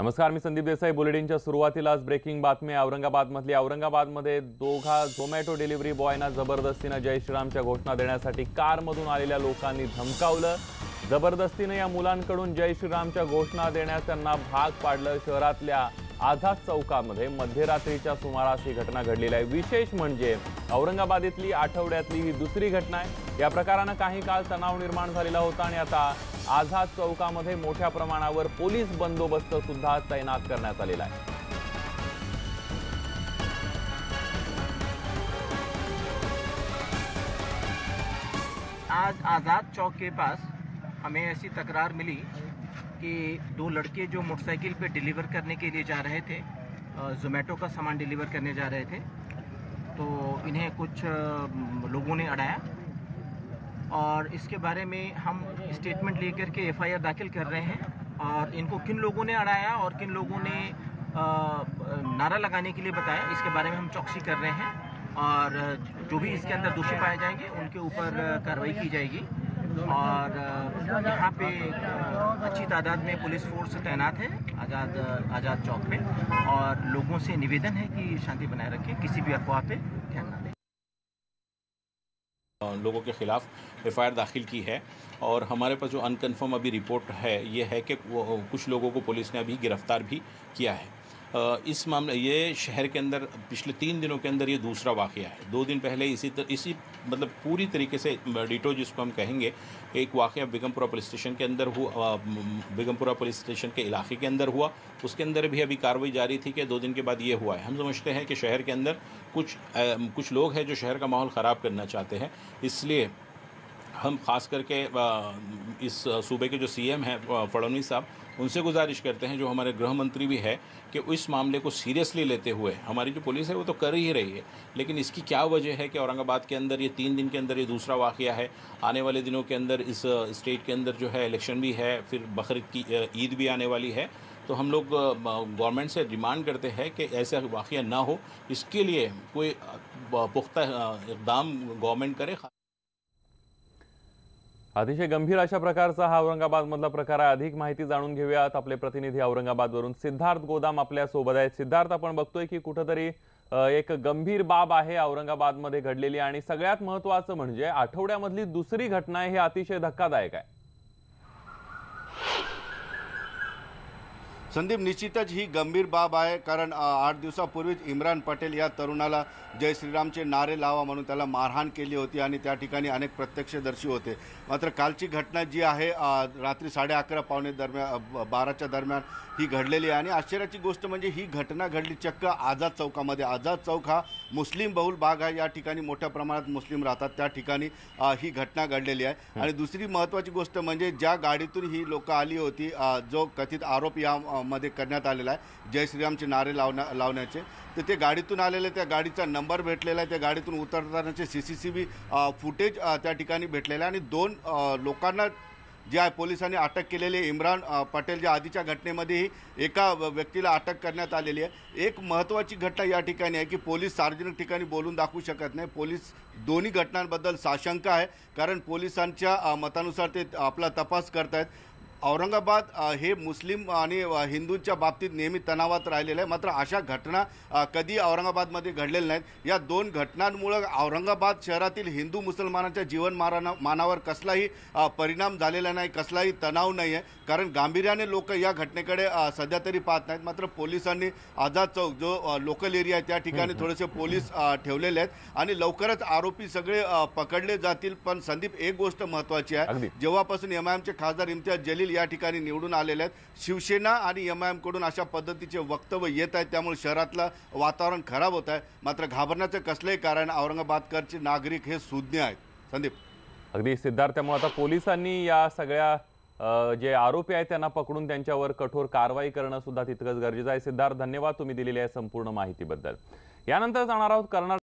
नमस्कार, मी संदीप देसाई। बुलेटिनच्या सुरुवातीलाच ब्रेकिंग बातमी। औरंगाबादमध्ये दोघा झोमॅटो डिलिव्हरी बॉयना जबरदस्तीने जय श्रीरामच्या घोषणा देण्यासाठी कारमधून आलेल्या लोकांनी धमकावलं। जबरदस्तीने या मुलांकडून जय श्रीरामच्या घोषणा देण्यास त्यांना भाग पाडलं। शहरातल्या आझाद चौकामध्ये मध्यरात्रीच्या सुमारास ही घटना घडलेली आहे। विशेष म्हणजे औरंगाबादेतली आठवड्यातली ही दुसरी घटना आहे। या प्रकाराने काही काळ तणाव निर्माण झालेला होता आणि आता आझाद चौकामध्ये मोठ्या प्रमाणावर पोलीस बंदोबस्त सुद्धा तैनात करण्यात आलेला आहे। आज आज़ाद चौक के पास हमें ऐसी तकरार मिली कि दो लड़के जो मोटरसाइकिल पे डिलीवर करने के लिए जा रहे थे, ज़ोमैटो का सामान डिलीवर करने जा रहे थे, तो इन्हें कुछ लोगों ने अड़ाया और इसके बारे में हम स्टेटमेंट लेकर के एफआईआर दाखिल कर रहे हैं। और इनको किन लोगों ने अड़ाया और किन लोगों ने नारा लगाने के लिए बताया, इसके बारे में हम चौकसी कर रहे हैं और जो भी इसके अंदर दोषी पाए जाएंगे उनके ऊपर कार्रवाई की जाएगी। और यहाँ पे अच्छी तादाद में पुलिस फोर्स तैनात है आज़ाद चौक में, और लोगों से निवेदन है कि शांति बनाए रखें, किसी भी अफवाह पे ध्यान ना दें। लोगों के खिलाफ एफआईआर दाखिल की है और हमारे पास जो अनकन्फर्म अभी रिपोर्ट है ये है कि कुछ लोगों को पुलिस ने अभी गिरफ्तार भी किया है। इस मामले ये शहर के अंदर पिछले 3 दिनों के अंदर ये दूसरा वाक़या है। 2 दिन पहले इसी मतलब पूरी तरीके से डिटो जिसको हम कहेंगे, एक वाक़या बेगमपुरा पुलिस स्टेशन के अंदर हुआ, बेगमपुरा पुलिस स्टेशन के इलाके के अंदर हुआ। उसके अंदर भी अभी कार्रवाई जारी थी कि 2 दिन के बाद ये हुआ है। हम समझते हैं कि शहर के अंदर कुछ लोग हैं जो शहर का माहौल ख़राब करना चाहते हैं, इसलिए हम ख़ास करके इस सूबे के जो सीएम हैं फडणवीस साहब, उनसे गुजारिश करते हैं, जो हमारे गृह मंत्री भी है, कि इस मामले को सीरियसली लेते हुए हमारी जो पुलिस है वो तो कर ही रही है, लेकिन इसकी क्या वजह है कि औरंगाबाद के अंदर ये 3 दिन के अंदर ये दूसरा वाक़या है। आने वाले दिनों के अंदर इस स्टेट के अंदर जो है इलेक्शन भी है, फिर बकरीद की ईद भी आने वाली है। तो हम लोग गवर्नमेंट से डिमांड करते हैं कि ऐसा वाक़या ना हो, इसके लिए कोई पुख्ता इक़दाम गवर्नमेंट करे। अतिशय गंभीर अशा प्रकारचा हा औरंगाबादमधला प्रकार आहे। अधिक माहिती जाणून घेऊयात। आपले प्रतिनिधी औरंगाबादवरून सिद्धार्थ गोदाम आपल्या सोबत आहेत। सिद्धार्थ, आपण बघतोय की कुठेतरी एक गंभीर बाब आहे औरंगाबादमध्ये घडलेली, आणि सगळ्यात महत्त्वाचं म्हणजे आठवड्यामधली दुसरी घटना आहे। हे अतिशय धक्कादायक आहे। संदीप, निश्चितच ही गंभीर बाब आहे, कारण 8 दिवसापूर्वीच इम्रान पटेल या तरुणाला जय श्रीरामचे नारे लावा म्हणून त्याला मारहाण केली होती आणि त्या ठिकाणी अनेक प्रत्यक्षदर्शी होते। मात्र कालची घटना जी आहे रात्री 11:30 पावणे दरम्यान 12च्या दरम्यान ही घडलेली आहे। आणि आश्चर्याची गोष्ट म्हणजे ही घटना घडली चक्क आझाद चौकामध्ये। आझाद चौक हा मुस्लिम बहुल भाग आहे, या ठिकाणी मोठ्या प्रमाणात मुस्लिम राहतात, त्या ठिकाणी ही घटना घडलेली आहे। आणि दुसरी महत्त्वाची गोष्ट म्हणजे ज्या गाडीतून ही लोकं आली होती, जो कथित आरोप या मध्ये करण्यात आलेला आहे जय श्रीरामचे नारे लावण्याचे, तर ते गाडीतून आलेले, त्या गाडीचा नंबर भेटलेला आहे, त्या गाडीतून उतरतानाचे सीसीटीव्ही फुटेज त्या ठिकाणी भेटलेलं आहे। आणि 2 लोकांना जे आहे पोलिसांनी अटक केलेली आहे। इम्रान पटेल ज्या आधीच्या घटनेमध्येही एका व्यक्तीला अटक करण्यात आलेली आहे। एक महत्त्वाची घटना या ठिकाणी आहे की पोलीस सार्वजनिक ठिकाणी बोलून दाखवू शकत नाही। पोलीस दोन्ही घटनांबद्दल साशंक आहे, कारण पोलिसांच्या मतानुसार ते आपला तपास करतायत। औरंगाबाद हे मुस्लिम आणि हिंदूंच्या बाबतीत नेहमी तणावात राहिलेलं आहे, मात्र अशा घटना कधी औरंगाबादमध्ये घडलेल्या नाहीत। या 2 घटनांमुळे औरंगाबाद शहरातील हिंदू मुसलमानांच्या जीवनमानावर कसलाही परिणाम झालेला नाही, कसलाही तणाव नाही आहे, कारण गांभीर्याने लोक या घटनेकडे सध्या तरी पाहत नाहीत। मात्र पोलिसांनी आझाद चौक जो लोकल एरिया आहे त्या ठिकाणी थोडेसे पोलीस ठेवलेले आहेत आणि लवकरच आरोपी सगळे पकडले जातील। पण संदीप, एक गोष्ट महत्त्वाची आहे, जेव्हापासून एमआयएमचे खासदार इम्तियाज जलील या ठिकाणी निवडून आलेले आहेत, शिवसेना आणि एमआयएम कडून अशा पद्धतीचे वक्तव्य येत आहेत, त्यामुळे शहरातलं वातावरण खराब होत आहे। मात्र घाबरण्याचं कसलंही कारण, औरंगाबादकरचे नागरिक हे सुज्ञ आहेत। संदीप, अगदी सिद्धार्थ, त्यामुळे आता पोलिसांनी या सगळ्या जे आरोपी आहेत त्यांना पकडून त्यांच्यावर कठोर कारवाई करणं सुद्धा तितकंच गरजेचं आहे। सिद्धार्थ, धन्यवाद तुम्ही दिलेल्या संपूर्ण माहितीबद्दल। यानंतर जाणार आहोत कर्नाटक